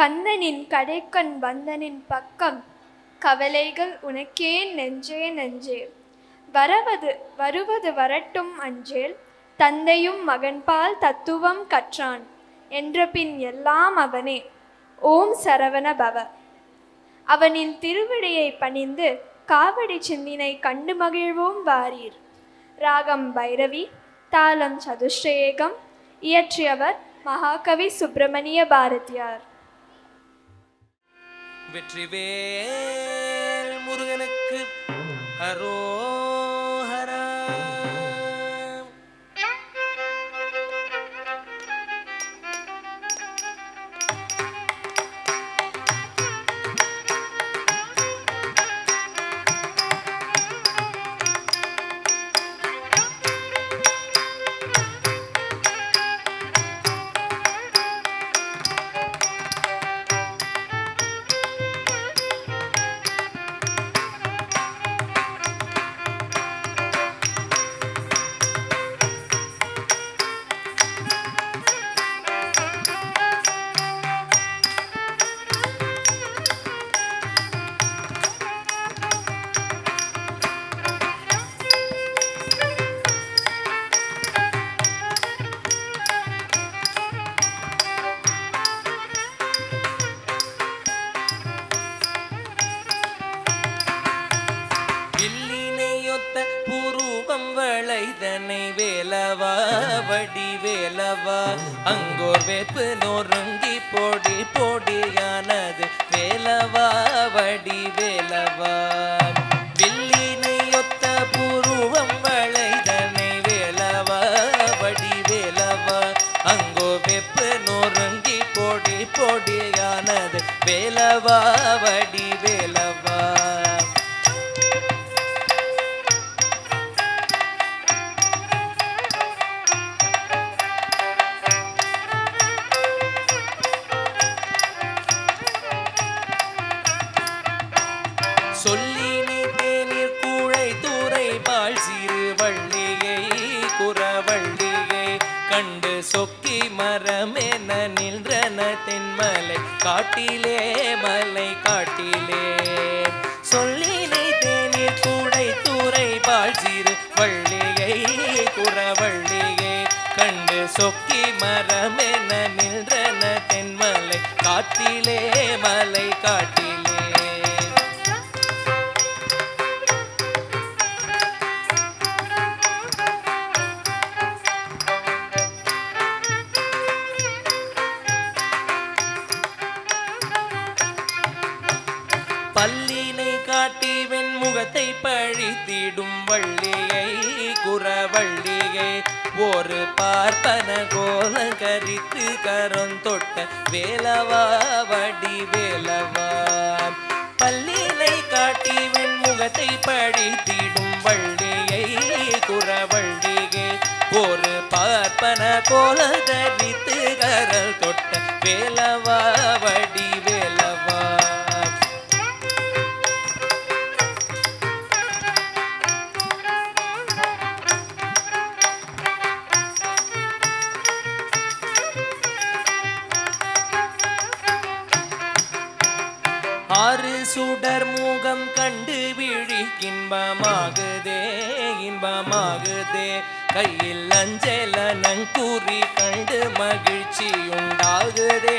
கந்தனின் கடைக்கண் வந்தனின் பக்கம் கவலைகள் உனக்கேன் நெஞ்சே நெஞ்சே. வருவது வரட்டும் அஞ்சேல். தந்தையும் மகன்பால் தத்துவம் கற்றான் என்றபின் எல்லாம் அவனே. ஓம் சரவண பவ. அவனின் திருவிடையை பணிந்து காவடி சிந்தினை கண்டு மகிழ்வோம் வாரீர். ராகம் பைரவி, தாளம் சதுஷ்டேகம். இயற்றியவர் மகாகவி சுப்பிரமணிய பாரதியார். வெற்றிவேல் முருகனுக்கு அரோஹரா. வேலவா வடிவேலவா அங்கோர் வேப்பு நொறுங்கி போடி போடியானது வேலவா வடிவேலவா. வில்லினையொத்த புருவம் வளைதனை வேலவா வடிவேலவா அங்கோ வேப்பு நொறுங்கி போடி போடியானது வேலவா வடிவேலவா. சொல்லினி தேநீர் கூழை தூரை பால் சிறு வள்ளியை குறவள்ளியை கண்டு சொக்கி மரமென நின்றன தென்மலை காட்டிலே மலை காட்டிலே. சொல்லினி தேநீர் கூழை தூரை பால் சிறு வள்ளியை குறவள்ளியை கண்டு சொக்கி மரமென நின்றன தென்மலை காட்டிலே மலை காட்டிலே. பல்லினை காட்டி வெண்முகத்தை பழித்திடும் வள்ளியை குறவள்ளியை ஒரு பார்ப்பன கோல கரித்து கரந்தொட்ட வேலவா வடிவேலவா. பல்லினை காட்டி வெண்முகத்தை பழித்திடும் வள்ளியை குறவள்ளியை ஒரு பார்ப்பன கோல கரித்து கரல் தொட்ட வேலவா வடிவேலவா. ஆறு சுடர் முகம் கண்டு விழிக்கின்பமாகுதே இன்பமாகுதே. கையில் அஞ்சல நங்கூறி கண்டு மகிழ்ச்சி உண்டாகுதே